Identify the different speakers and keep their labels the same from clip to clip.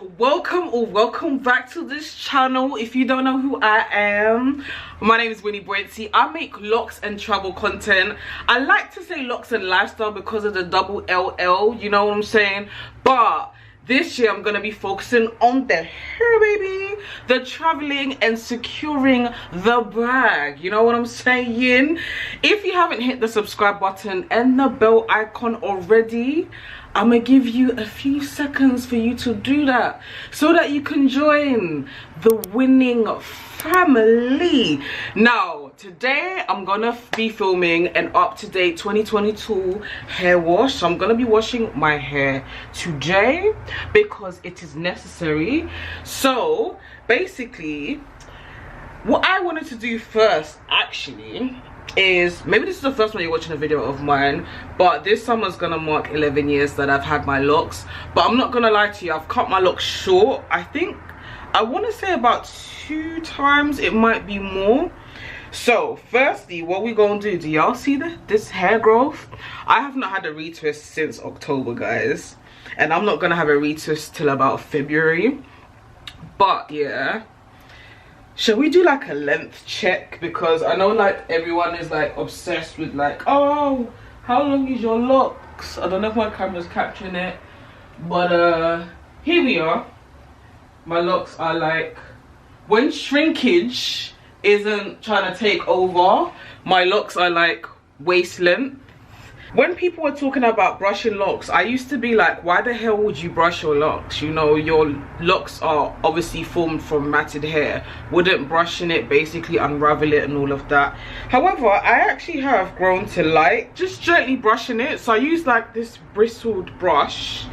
Speaker 1: welcome back to this channel. If you don't know who I am, my name is Winnie Brenty. I make Locs and travel content. I like to say Locs and lifestyle because of the double LL, you know what I'm saying? But this year I'm gonna be focusing on the hair, baby, the traveling and securing the bag, you know what I'm saying? If you haven't hit the subscribe button and the bell icon already, I'm gonna give you a few seconds for you to do that so that you can join the winning family. Now today I'm gonna be filming an up-to-date 2022 hair wash. So I'm gonna be washing my hair today because it is necessary. So basically what I wanted to do first actually is, maybe this is the first one you're watching a video of mine, but this summer's gonna mark 11 years that I've had my locks. But I'm not gonna lie to you, I've cut my locks short. I think, I want to say about 2 times, it might be more. So firstly, what we gonna do y'all see this hair growth? I have not had a retwist since October, guys, and I'm not gonna have a retwist till about February. But yeah, shall we do like a length check? Because I know like everyone is like obsessed with like, oh, how long is your locks? I don't know if my camera's capturing it, but here we are. My locks are like, when shrinkage isn't trying to take over, my locks are like waist length. When people were talking about brushing locks, I used to be like, why the hell would you brush your locks? You know, your locks are obviously formed from matted hair. Wouldn't brushing it basically unravel it and all of that? However, I actually have grown to like just gently brushing it. So I use like this bristled brush.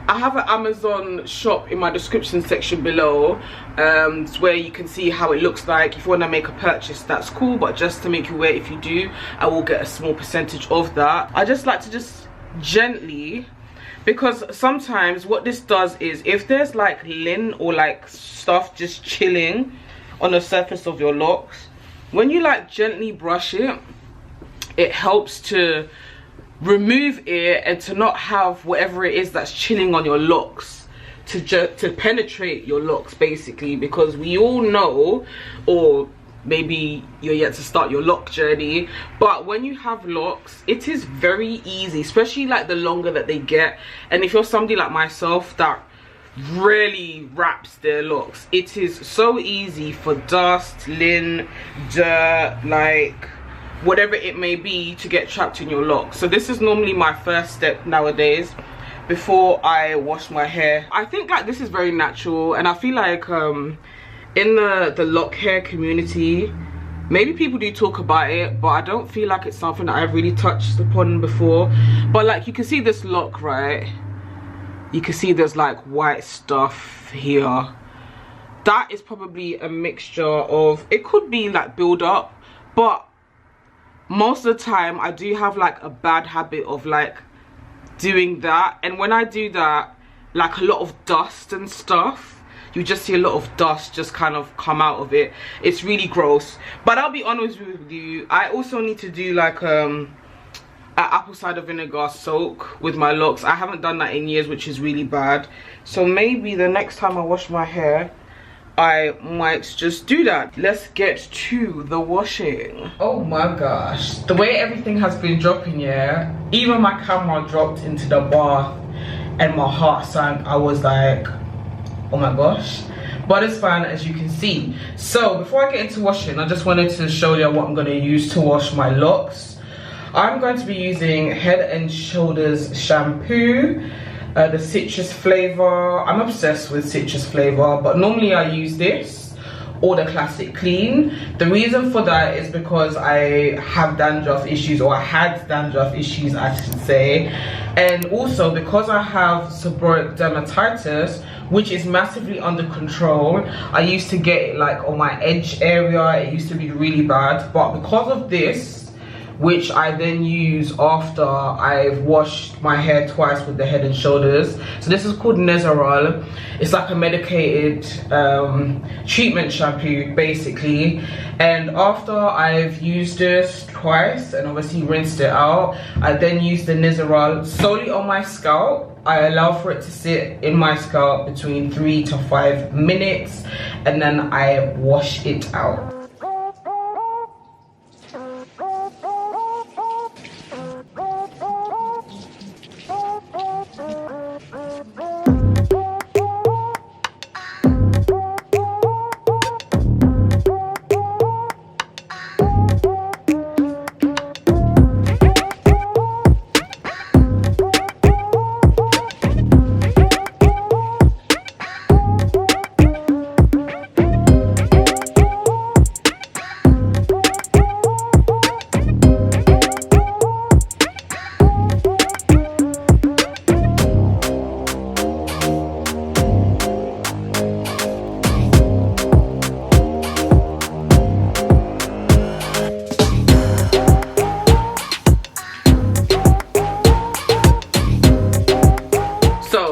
Speaker 1: I have an Amazon shop in my description section below, where you can see how it looks like. If you want to make a purchase, that's cool, but just to make you aware, if you do, I will get a small percentage of that. I just like to just gently, because sometimes what this does is, if there's like lint or like stuff just chilling on the surface of your locks, when you like gently brush it, it helps to remove it and to not have whatever it is that's chilling on your locks to penetrate your locks, basically. Because we all know, or maybe you're yet to start your lock journey, but when you have locks, it is very easy, especially like the longer that they get. And if you're somebody like myself that really wraps their locks, it is so easy for dust, lint, dirt, like whatever it may be, to get trapped in your locks. So this is normally my first step nowadays before I wash my hair. I think like this is very natural, and I feel like in the lock hair community, maybe people do talk about it, but I don't feel like it's something that I've really touched upon before. But like, you can see this lock, right? You can see there's like white stuff here. That is probably a mixture of, it could be like build up, but most of the time I do have like a bad habit of like doing that. And when I do that, like a lot of dust and stuff, you just see a lot of dust just kind of come out of it. It's really gross. But I'll be honest with you, I also need to do like an apple cider vinegar soak with my locks. I haven't done that in years, which is really bad. So maybe the next time I wash my hair, I might just do that. Let's get to the washing. Oh my gosh, the way everything has been dropping, yeah, even my camera dropped into the bath and my heart sank. I was like, oh my gosh, but it's fine, as you can see. So before I get into washing, I just wanted to show you what I'm going to use to wash my locks. I'm going to be using Head and Shoulders shampoo, the citrus flavor. I'm obsessed with citrus flavor, but normally I use this or the classic clean. The reason for that is because I have dandruff issues, or I had dandruff issues I should say, and also because I have seborrheic dermatitis, which is massively under control. I used to get it like on my edge area. It used to be really bad, but because of this, which I then use after I've washed my hair twice with the Head and Shoulders. So this is called Nezerol. It's like a medicated treatment shampoo basically, and after I've used this twice and obviously rinsed it out, I then use the Nezerol solely on my scalp. I allow for it to sit in my scalp between 3 to 5 minutes, and then I wash it out.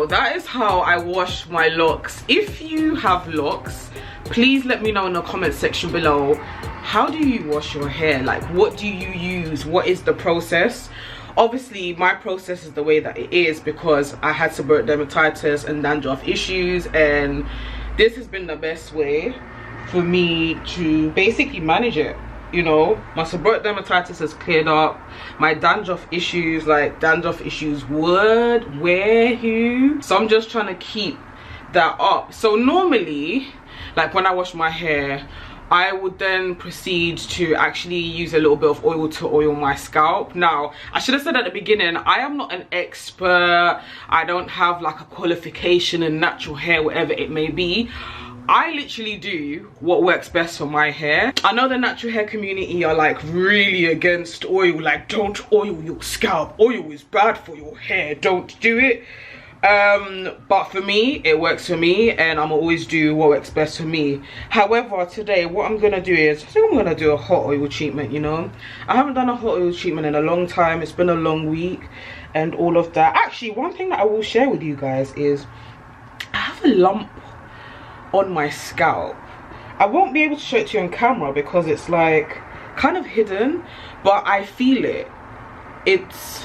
Speaker 1: That is how I wash my locks. If you have locks, please let me know in the comment section below, how do you wash your hair? Like, what do you use? What is the process? Obviously my process is the way that it is because I had seborrheic dermatitis and dandruff issues, and this has been the best way for me to basically manage it. You know, my seborrheic dermatitis has cleared up. My dandruff issues, would, where, who. So I'm just trying to keep that up. So normally, like when I wash my hair, I would then proceed to actually use a little bit of oil to oil my scalp. Now, I should have said at the beginning, I am not an expert. I don't have like a qualification in natural hair, whatever it may be. I literally do what works best for my hair. I know the natural hair community are like really against oil, like don't oil your scalp, oil is bad for your hair, don't do it. But for me, it works for me, and I'm always do what works best for me. However, today what I'm gonna do is, I think I'm gonna do a hot oil treatment. You know, I haven't done a hot oil treatment in a long time. It's been a long week and all of that. Actually, one thing that I will share with you guys is I have a lump on my scalp. I won't be able to show it to you on camera because it's like kind of hidden, but I feel it. It's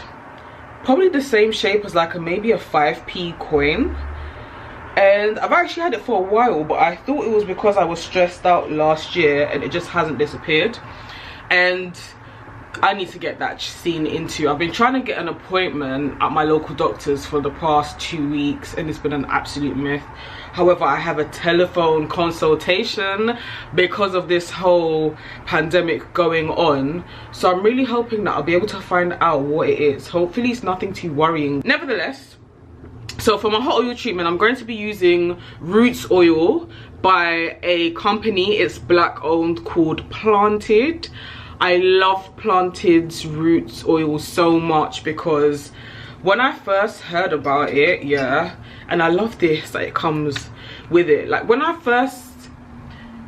Speaker 1: probably the same shape as like maybe a 5p coin, and I've actually had it for a while, but I thought it was because I was stressed out last year and it just hasn't disappeared, and I need to get that seen into. I've been trying to get an appointment at my local doctor's for the past 2 weeks and it's been an absolute myth. However, I have a telephone consultation because of this whole pandemic going on, so I'm really hoping that I'll be able to find out what it is. Hopefully it's nothing too worrying. Nevertheless, so for my hot oil treatment, I'm going to be using Roots oil by a company, it's black owned, called Planted. I love Planted's Roots oil so much because when I first heard about it, yeah, and I love this that it comes with it. Like when I first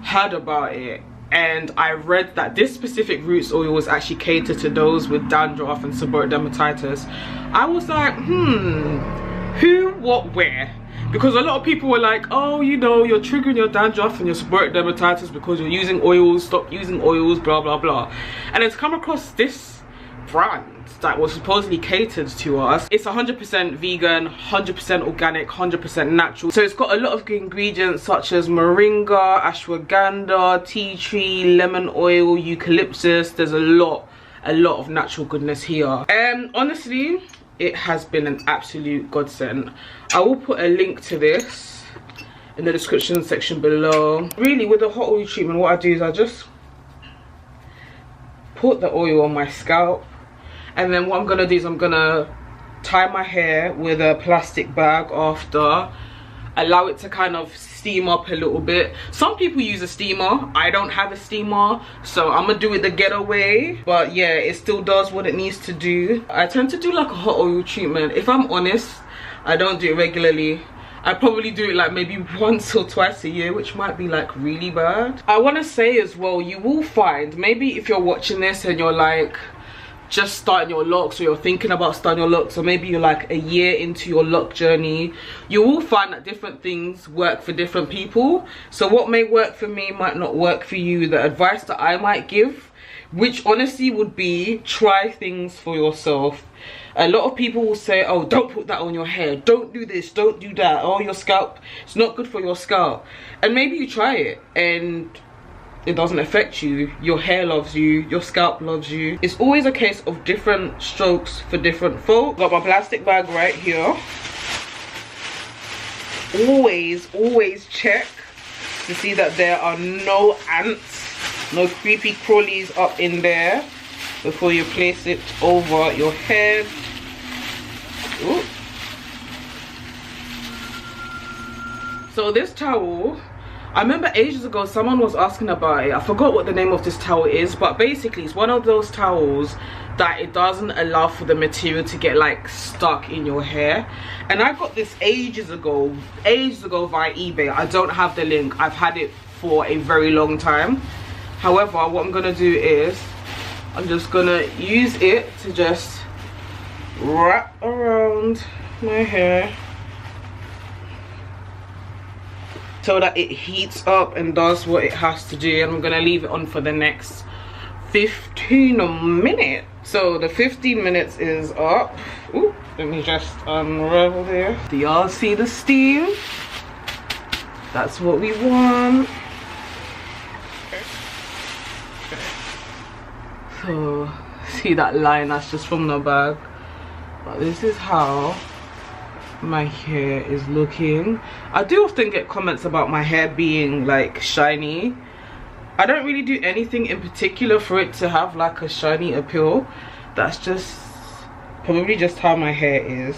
Speaker 1: heard about it and I read that this specific Roots oil was actually catered to those with dandruff and seborrheic dermatitis, I was like, who, what, where? Because a lot of people were like, oh, you know, you're triggering your dandruff and your seborrheic dermatitis because you're using oils, stop using oils, blah blah blah. And it's come across this brand that was supposedly catered to us. It's 100% vegan, 100% organic, 100% natural. So it's got a lot of ingredients such as moringa, ashwagandha, tea tree, lemon oil, eucalyptus. There's a lot of natural goodness here. And honestly, it has been an absolute godsend. I will put a link to this in the description section below. Really, with the hot oil treatment, what I do is I just put the oil on my scalp, and then what I'm gonna do is I'm gonna tie my hair with a plastic bag after, allow it to kind of steam up a little bit. Some people use a steamer. I don't have a steamer, so I'm gonna do it the ghetto way, but yeah, it still does what it needs to do. I tend to do like a hot oil treatment. If I'm honest, I don't do it regularly. I probably do it like maybe once or twice a year, which might be like really bad. I want to say as well, you will find, maybe if you're watching this and you're like, just starting your locks, or you're thinking about starting your locks, or maybe you're like a year into your lock journey, you will find that different things work for different people. So what may work for me might not work for you. The advice that I might give, which honestly would be, try things for yourself. A lot of people will say, oh, don't put that on your hair, don't do this, don't do that, oh, your scalp, it's not good for your scalp. And maybe you try it and it doesn't affect you. Your hair loves you, your scalp loves you. It's always a case of different strokes for different folks. Got my plastic bag right here. Always check to see that there are no ants, no creepy crawlies up in there before you place it over your head. Ooh. So this towel, I remember ages ago someone was asking about it. I forgot what the name of this towel is, but basically it's one of those towels that it doesn't allow for the material to get like stuck in your hair. And I got this ages ago via eBay. I don't have the link. I've had it for a very long time. However, what I'm gonna do is I'm just gonna use it to just wrap around my hair so that it heats up and does what it has to do. And I'm gonna leave it on for the next 15 minutes. So the 15 minutes is up. Ooh, let me just unravel there. Do y'all see the steam? That's what we want. So see that line, that's just from the bag. But this is how my hair is looking. I do often get comments about my hair being like shiny. I don't really do anything in particular for it to have like a shiny appeal. That's just probably just how my hair is.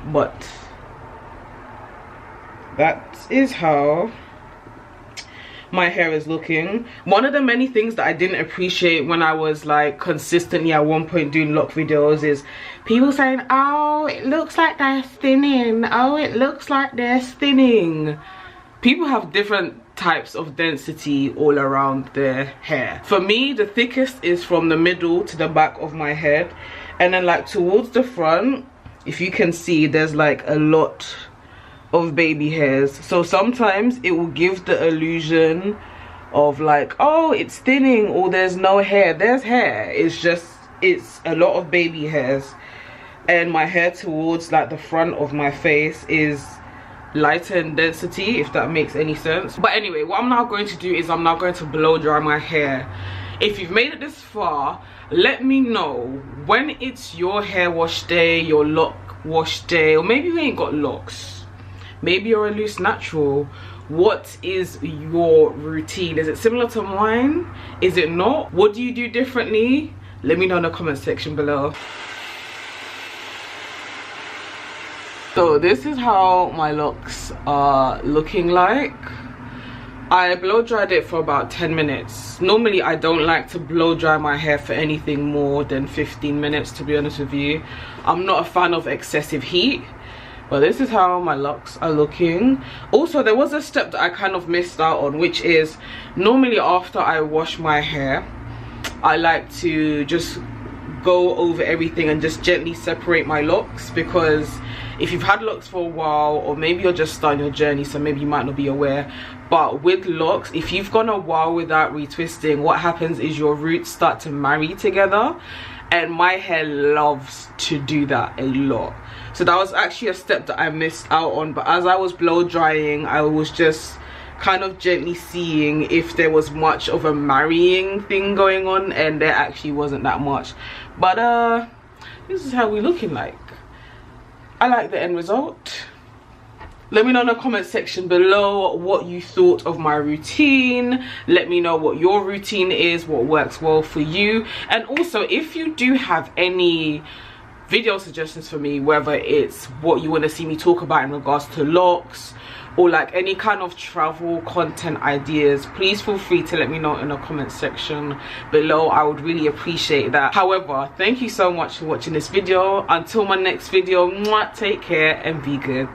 Speaker 1: But that is how my hair is looking. One of the many things that I didn't appreciate when I was like consistently at one point doing lock videos is people saying, oh, it looks like they're thinning, oh, it looks like they're thinning. People have different types of density all around their hair. For me, the thickest is from the middle to the back of my head, and then like towards the front, if you can see, there's like a lot of baby hairs. So sometimes it will give the illusion of like, oh, it's thinning, or there's no hair. There's hair, it's just, it's a lot of baby hairs. And my hair towards like the front of my face is lighter in density, if that makes any sense. But anyway, what I'm now going to do is I'm now going to blow dry my hair. If you've made it this far, let me know when it's your hair wash day, your lock wash day, or maybe you ain't got locks, maybe you're a loose natural. What is your routine? Is it similar to mine? Is it not? What do you do differently? Let me know in the comment section below. So this is how my locks are looking like. I blow dried it for about 10 minutes. Normally I don't like to blow dry my hair for anything more than 15 minutes, to be honest with you. I'm not a fan of excessive heat. But this is how my locks are looking. Also, there was a step that I kind of missed out on, which is normally after I wash my hair, I like to just go over everything and just gently separate my locks, because if you've had locks for a while, or maybe you're just starting your journey, so maybe you might not be aware, but with locks, if you've gone a while without retwisting, what happens is your roots start to marry together, and my hair loves to do that a lot. So that was actually a step that I missed out on. But as I was blow drying, I was just kind of gently seeing if there was much of a marrying thing going on, and there actually wasn't that much. But this is how we're looking like. I like the end result. Let me know in the comment section below what you thought of my routine. Let me know what your routine is, what works well for you. And also, if you do have any video suggestions for me, whether it's what you want to see me talk about in regards to locks, or like any kind of travel content ideas, please feel free to let me know in the comment section below. I would really appreciate that. However, thank you so much for watching this video. Until my next video, take care and be good.